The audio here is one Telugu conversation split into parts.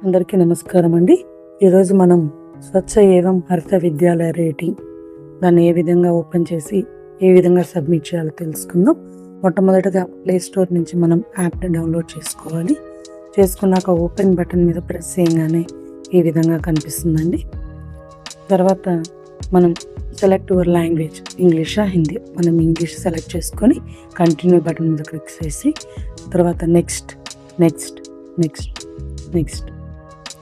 అందరికీ నమస్కారం అండి. ఈరోజు మనం స్వచ్ఛ ఏవం హరిత విద్యాలయ రేటింగ్ దాన్ని ఏ విధంగా ఓపెన్ చేసి ఏ విధంగా సబ్మిట్ చేయాలో తెలుసుకుందాం. మొట్టమొదటిగా ప్లే స్టోర్ నుంచి మనం యాప్ని డౌన్లోడ్ చేసుకోవాలి. చేసుకున్నాక ఓపెన్ బటన్ మీద ప్రెస్ చేయగానే ఈ విధంగా కనిపిస్తుందండి. తర్వాత మనం సెలెక్ట్ యువర్ లాంగ్వేజ్, ఇంగ్లీషా హిందీ, మనం ఇంగ్లీష్ సెలెక్ట్ చేసుకొని కంటిన్యూ బటన్ మీద క్లిక్ చేసి తర్వాత నెక్స్ట్ నెక్స్ట్ నెక్స్ట్ నెక్స్ట్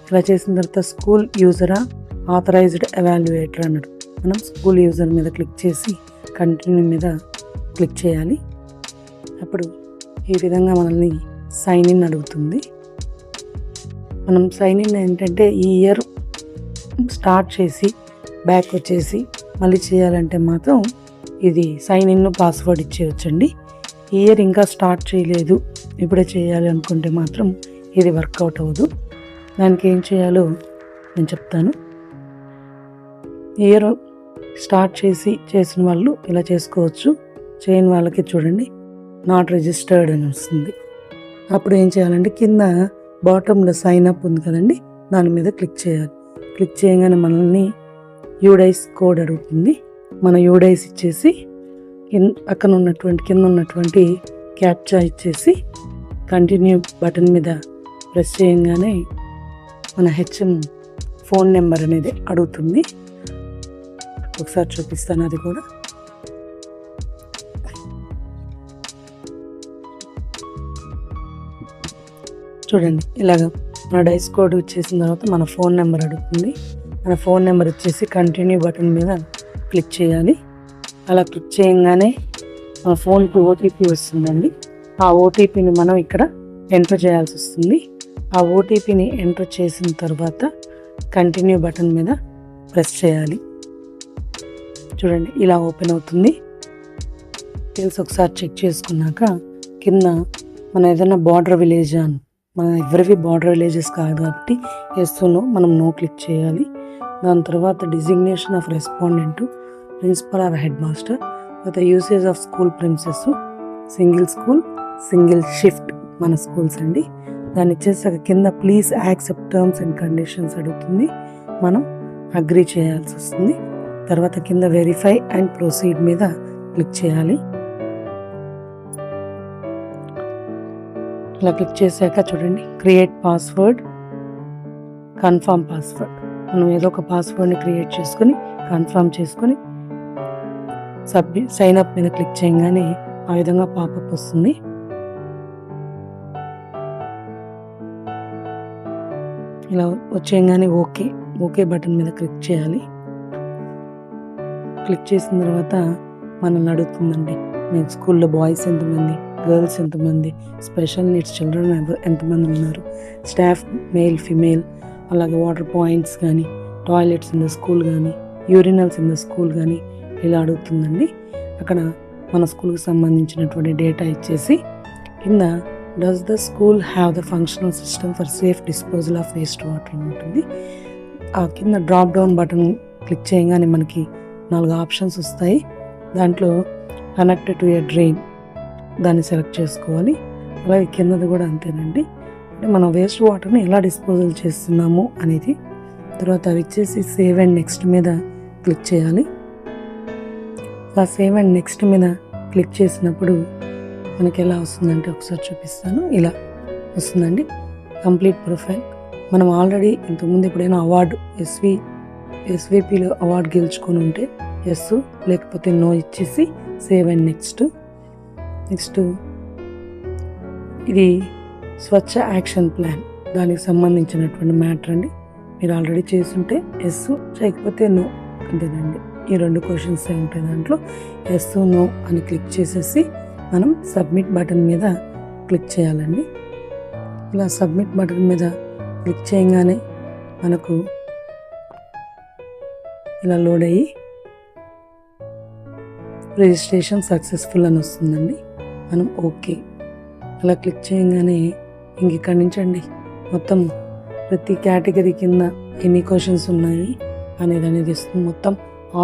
ఇలా చేసిన తర్వాత స్కూల్ యూజరా ఆథరైజ్డ్ ఎవాల్యుయేటర్ అన్నాడు. మనం స్కూల్ యూజర్ మీద క్లిక్ చేసి కంటిన్యూ మీద క్లిక్ చేయాలి. అప్పుడు ఈ విధంగా మనల్ని సైన్ ఇన్ అడుగుతుంది. మనం సైన్ ఇన్ ఏంటంటే ఈ ఇయర్ స్టార్ట్ చేసి బ్యాక్ వచ్చేసి మళ్ళీ చేయాలంటే మాత్రం ఇది సైన్ ఇన్ పాస్వర్డ్ ఇచ్చేయచ్చండి. ఈ ఇయర్ ఇంకా స్టార్ట్ చేయలేదు, ఇప్పుడే చేయాలి అనుకుంటే మాత్రం ఇది వర్కౌట్ అవ్వదు. దానికి ఏం చేయాలో నేను చెప్తాను. ఇయర్ స్టార్ట్ చేసిన వాళ్ళు ఇలా చేసుకోవచ్చు. చేయని వాళ్ళకి చూడండి నాట్ రిజిస్టర్డ్ అని వస్తుంది. అప్పుడు ఏం చేయాలంటే కింద బాటంలో సైన్ అప్ ఉంది కదండి, దాని మీద క్లిక్ చేయాలి. క్లిక్ చేయగానే మనల్ని యూడైస్ కోడ్ అడుగుతుంది. మన యూడైస్ ఇచ్చేసి కింద ఉన్నటువంటి క్యాప్చా ఇచ్చేసి కంటిన్యూ బటన్ మీద ప్రెస్ చేయగానే మన హెచ్ఎం ఫోన్ నెంబర్ అనేది అడుగుతుంది. ఒకసారి చూపిస్తాను అది కూడా. చూడండి ఇలాగ మన డైస్ కోడ్ ఇచ్చేసిన తర్వాత మన ఫోన్ నెంబర్ అడుగుతుంది. మన ఫోన్ నెంబర్ ఇచ్చేసి కంటిన్యూ బటన్ మీద క్లిక్ చేయాలి. అలా క్లిక్ చేయగానే మన ఫోన్కి ఓటీపీ వస్తుందండి. ఆ ఓటీపీని మనం ఇక్కడ ఎంటర్ చేయాల్సి వస్తుంది. ఆ ఓటీపీని ఎంటర్ చేసిన తర్వాత కంటిన్యూ బటన్ మీద ప్రెస్ చేయాలి. చూడండి ఇలా ఓపెన్ అవుతుంది. డీటెయిల్స్ ఒకసారి చెక్ చేసుకున్నాక కింద మన ఏదైనా బార్డర్ విలేజ్ అని, మన ఎవరివి బార్డర్ విలేజెస్ కాదు కాబట్టి ఎస్లో మనం నో క్లిక్ చేయాలి. దాని తర్వాత designation of respondent, principal or head master, తర్వాత usage of school premises, single school, single shift మన స్కూల్స్ అండి. దాన్ని ఇచ్చేసాక కింద please accept terms and conditions అడుగుతుంది. మనం అగ్రీ చేయాల్సి వస్తుంది. తర్వాత కింద వెరిఫై అండ్ ప్రొసీడ్ మీద క్లిక్ చేయాలి. ఇలా క్లిక్ చేశాక చూడండి క్రియేట్ పాస్వర్డ్, కన్ఫర్మ్ పాస్వర్డ్. మనం ఏదో ఒక పాస్వర్డ్ని క్రియేట్ చేసుకొని కన్ఫర్మ్ చేసుకొని సైన్ అప్ మీద క్లిక్ చేయగానే ఆ విధంగా పాపప్ వస్తుంది. ఇలా వచ్చేయగానే ఓకే బటన్ మీద క్లిక్ చేయాలి. క్లిక్ చేసిన తర్వాత మనల్ని అడుగుతుందండి మీ స్కూల్లో బాయ్స్ ఎంతమంది, గర్ల్స్ ఎంతమంది, స్పెషల్ నీడ్స్ చిల్డ్రన్ ఎంతమంది ఉన్నారు, స్టాఫ్ మేల్ ఫిమేల్, అలాగే వాటర్ పాయింట్స్ కానీ, టాయిలెట్స్ ఇన్ ద స్కూల్ కానీ, యూరినల్స్ ఇన్ ద స్కూల్ కానీ ఇలా అడుగుతుందండి. అక్కడ మన స్కూల్కి సంబంధించినటువంటి డేటా ఇచ్చేసి కింద does the school have the functional system for safe disposal of waste water అని ఉంటుంది. ఆ కింద డ్రాప్ డౌన్ బటన్ క్లిక్ చేయగానే మనకి 4 ఆప్షన్స్ వస్తాయి. దాంట్లో కనెక్టెడ్ టు ఏ డ్రైన్ దాన్ని సెలెక్ట్ చేసుకోవాలి. అలాగే కిందది కూడా అంతేనండి, అంటే మనం వేస్ట్ వాటర్ని ఎలా డిస్పోజల్ చేస్తున్నాము అనేది. తర్వాత అవి ఇచ్చేసి సేవ్ అండ్ నెక్స్ట్ మీద క్లిక్ చేయాలి. ఆ సేవ్ అండ్ నెక్స్ట్ మీద క్లిక్ చేసినప్పుడు మనకి ఎలా వస్తుందంటే ఒకసారి చూపిస్తాను. ఇలా వస్తుందండి కంప్లీట్ ప్రొఫైల్. మనం ఆల్రెడీ ఇంతకుముందు ఎప్పుడైనా అవార్డు ఎస్విపిలో అవార్డు గెలుచుకొని ఉంటే ఎస్ లేకపోతే నో ఇచ్చేసి సేవ్ అండ్ నెక్స్ట్. ఇది స్వచ్ఛ యాక్షన్ ప్లాన్ దానికి సంబంధించినటువంటి మ్యాటర్ అండి. మీరు ఆల్రెడీ చేస్తుంటే ఎస్, చేయకపోతే నో అంతేనండి. ఈ 2 క్వశ్చన్స్ ఉంటాయి. దాంట్లో ఎస్ నో అని క్లిక్ చేసేసి మనం సబ్మిట్ బటన్ మీద క్లిక్ చేయాలండి. ఇలా సబ్మిట్ బటన్ మీద క్లిక్ చేయగానే మనకు ఇలా లోడ్ అయ్యి రిజిస్ట్రేషన్ సక్సెస్ఫుల్ అని వస్తుందండి. మనం ఓకే అలా క్లిక్ చేయగానే ఇంక ఇక్కడి నుంచి అండి మొత్తం ప్రతి కేటగిరీ కింద ఎన్ని క్వశ్చన్స్ ఉన్నాయి అనేది ఇస్తుంది. మొత్తం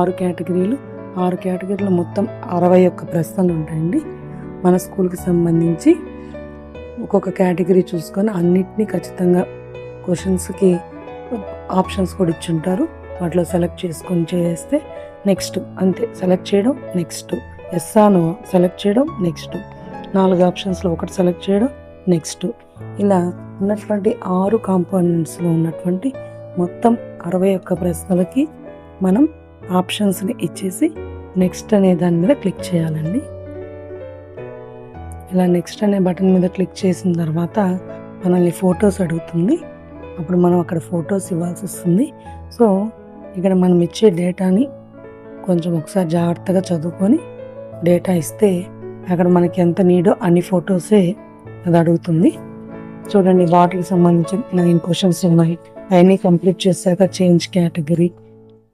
6 కేటగిరీలు, 6 కేటగిరీలో మొత్తం 61 ప్రశ్నలు ఉంటాయండి. మన స్కూల్కి సంబంధించి ఒక్కొక్క కేటగిరీ చూసుకొని అన్నిటినీ ఖచ్చితంగా క్వశ్చన్స్కి ఆప్షన్స్ కూడా ఇచ్చుంటారు. వాటిలో సెలెక్ట్ చేసుకొని చేస్తే నెక్స్ట్ అంతే, సెలెక్ట్ చేయడం నెక్స్ట్, ఎస్ ఆనో సెలెక్ట్ చేయడం నెక్స్ట్, 4 ఆప్షన్స్లో ఒకటి సెలెక్ట్ చేయడం నెక్స్ట్. ఇలా ఉన్నటువంటి 6 కాంపోనెంట్స్లో ఉన్నటువంటి మొత్తం 61 ప్రశ్నలకి మనం ఆప్షన్స్ని ఇచ్చేసి నెక్స్ట్ అనే దాని మీద క్లిక్ చేయాలండి. ఇలా నెక్స్ట్ అనే బటన్ మీద క్లిక్ చేసిన తర్వాత మనల్ని ఫొటోస్ అడుగుతుంది. అప్పుడు మనం అక్కడ ఫొటోస్ ఇవ్వాల్సి వస్తుంది. సో ఇక్కడ మనం ఇచ్చే డేటాని కొంచెం ఒకసారి జాగ్రత్తగా చదువుకొని డేటా ఇస్తే అక్కడ మనకి ఎంత నీడో అన్ని ఫొటోసే అది అడుగుతుంది. చూడండి, వాటికి సంబంధించిన 9 క్వశ్చన్స్ ఉన్నాయి. అవన్నీ కంప్లీట్ చేశాక చేంజ్ కేటగిరీ,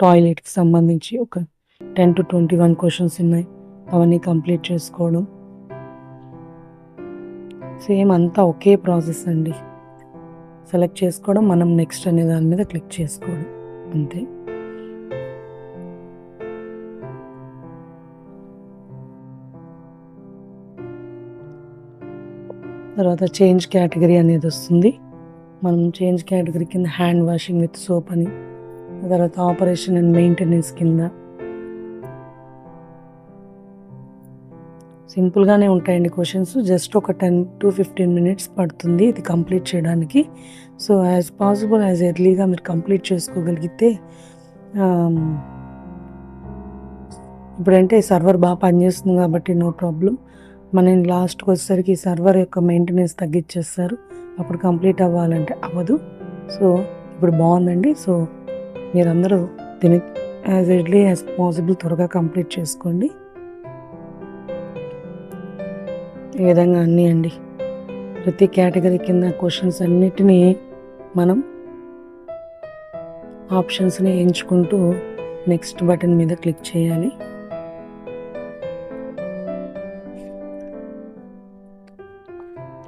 టాయిలెట్కి సంబంధించి ఒక 10 to 21 క్వశ్చన్స్ ఉన్నాయి. అవన్నీ కంప్లీట్ చేసుకోవడం. సేమ్ అంతా ఒకే ప్రాసెస్ అండి. సెలెక్ట్ చేసుకోవడం, మనం నెక్స్ట్ అనే దాని మీద క్లిక్ చేసుకోవడం అంతే. తర్వాత చేంజ్ కేటగిరీ అనేది వస్తుంది. మనం చేంజ్ కేటగిరీ కింద హ్యాండ్ వాషింగ్ విత్ సోప్ అని, తర్వాత ఆపరేషన్ అండ్ మెయింటెనెన్స్ కింద సింపుల్గానే ఉంటాయండి క్వశ్చన్స్. జస్ట్ ఒక 10 to 15 minutes పడుతుంది ఇది కంప్లీట్ చేయడానికి. సో యాజ్ పాసిబుల్ యాజ్ ఎర్లీగా మీరు కంప్లీట్ చేసుకోగలిగితే, ఇప్పుడంటే సర్వర్ బాగా పనిచేస్తుంది కాబట్టి నో ప్రాబ్లం. మనం లాస్ట్కి వచ్చేసరికి సర్వర్ యొక్క మెయింటెనెన్స్ తగ్గించేస్తారు, అప్పుడు కంప్లీట్ అవ్వాలంటే అవ్వదు. సో ఇప్పుడు బాగుందండి. సో మీరందరూ దీన్ని యాజ్ ఎర్లీ యాజ్ పాసిబుల్ త్వరగా కంప్లీట్ చేసుకోండి. ఈ విధంగా అన్నీ అండి, ప్రతి కేటగిరీ కింద క్వశ్చన్స్ అన్నిటినీ మనం ఆప్షన్స్ని ఎంచుకుంటూ నెక్స్ట్ బటన్ మీద క్లిక్ చేయాలి.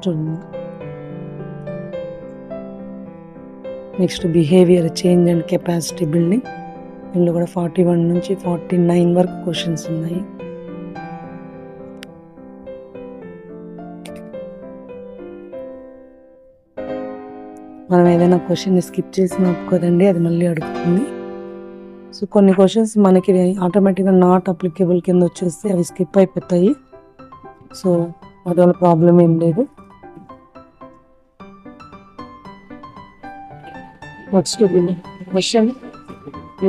చూడండి, next behaviour change and capacity building. ఇందులో కూడా 41 నుంచి 49 వరకు క్వశ్చన్స్ ఉన్నాయి. మనం ఏదైనా క్వశ్చన్ని స్కిప్ చేసినా కదండి, అది మళ్ళీ అడుగుతుంది. సో కొన్ని క్వశ్చన్స్ మనకి ఆటోమేటిక్గా నాట్ అప్లికేబుల్ కింద వచ్చేస్తే అవి స్కిప్ అయిపోతాయి. సో అదొక ప్రాబ్లం ఏం లేదు. నెక్స్ట్ క్వశ్చన్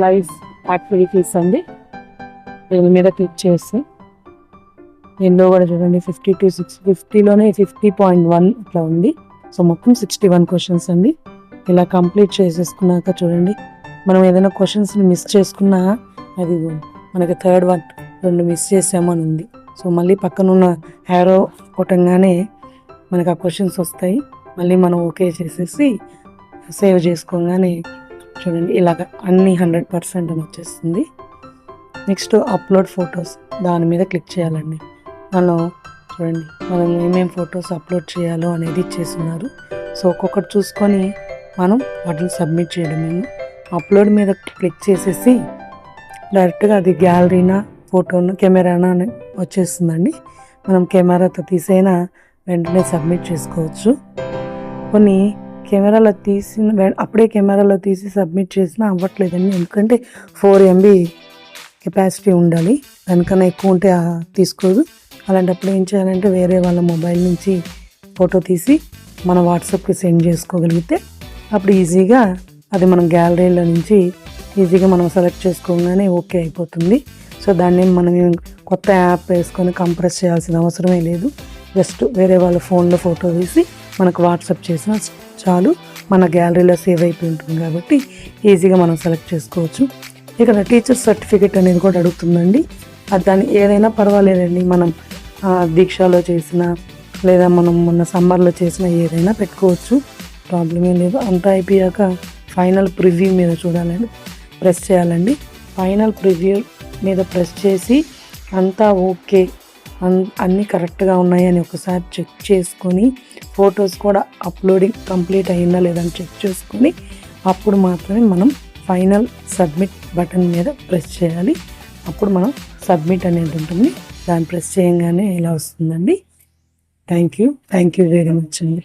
లైవ్ యాక్టివిటీస్ అండి. దీని మీద క్లిక్ చేస్తే ఎన్నో కూడా చూడండి 50లోనే 50.1 ఇట్లా ఉంది. సో మొత్తం 61 క్వశ్చన్స్ అండి. ఇలా కంప్లీట్ చేసేసుకున్నాక చూడండి, మనం ఏదైనా క్వశ్చన్స్ని మిస్ చేసుకున్నా అది మనకి థర్డ్ 2 మిస్ చేసామని ఉంది. సో మళ్ళీ పక్కనున్న హ్యారో కొట్టంగానే మనకు ఆ క్వశ్చన్స్ వస్తాయి. మళ్ళీ మనం ఓకే చేసేసి సేవ్ చేసుకోగానే చూడండి ఇలాగ అన్నీ 100% అని వచ్చేస్తుంది. నెక్స్ట్ అప్లోడ్ ఫొటోస్, దాని మీద క్లిక్ చేయాలండి. మనం చూడండి, మనం ఏమేమి ఫొటోస్ అప్లోడ్ చేయాలో అనేది ఇచ్చేస్తున్నారు. సో ఒక్కొక్కటి చూసుకొని మనం వాటిని సబ్మిట్ చేయడమేమో. అప్లోడ్ మీద క్లిక్ చేసేసి డైరెక్ట్గా అది గ్యాలరీనా ఫోటోనా కెమెరానా అని వచ్చేస్తుందండి. మనం కెమెరాతో తీసైనా వెంటనే సబ్మిట్ చేసుకోవచ్చు. కొన్ని కెమెరాలో అప్పుడే కెమెరాలో తీసి సబ్మిట్ చేసినా అవ్వట్లేదండి, ఎందుకంటే 4 MB కెపాసిటీ ఉండాలి. దానికన్నా ఎక్కువ ఉంటే తీసుకోదు. అలాంటప్పుడు ఏం చేయాలంటే వేరే వాళ్ళ మొబైల్ నుంచి ఫోటో తీసి మన వాట్సాప్కి సెండ్ చేసుకోగలిగితే అప్పుడు ఈజీగా అది మనం గ్యాలరీలో నుంచి ఈజీగా మనం సెలెక్ట్ చేసుకోగానే ఓకే అయిపోతుంది. సో దాన్ని మనం కొత్త యాప్ వేసుకొని కంప్రెస్ చేయాల్సిన అవసరమే లేదు. జస్ట్ వేరే వాళ్ళ ఫోన్లో ఫోటో తీసి మనకు వాట్సాప్ చేసినా చాలు, మన గ్యాలరీలో సేవ్ అయిపోయి ఉంటుంది కాబట్టి ఈజీగా మనం సెలెక్ట్ చేసుకోవచ్చు. ఇక్కడ టీచర్ సర్టిఫికేట్ అనేది కూడా అడుగుతుందండి. అది దాన్ని ఏదైనా పర్వాలేదండి, మనం దీక్షలో చేసిన లేదా మనం మొన్న సమ్మర్లో చేసిన ఏదైనా పెట్టుకోవచ్చు, ప్రాబ్లం ఏం లేదు. అంతా అయిపోయాక ఫైనల్ ప్రివ్యూ మీద చూడాలండి, ప్రెస్ చేయాలండి. ఫైనల్ ప్రివ్యూ మీద ప్రెస్ చేసి అంతా ఓకే అన్నీ కరెక్ట్గా ఉన్నాయని ఒకసారి చెక్ చేసుకొని ఫొటోస్ కూడా అప్లోడింగ్ కంప్లీట్ అయిందా లేదని చెక్ చేసుకొని అప్పుడు మాత్రమే మనం ఫైనల్ సబ్మిట్ బటన్ మీద ప్రెస్ చేయాలి. అప్పుడు మనం సబ్మిట్ అనేది ఉంటుంది. దాన్ని ప్రెస్ చేయగానే ఇలా వస్తుందండి. థ్యాంక్ యూ వెరీ మచ్ అండి.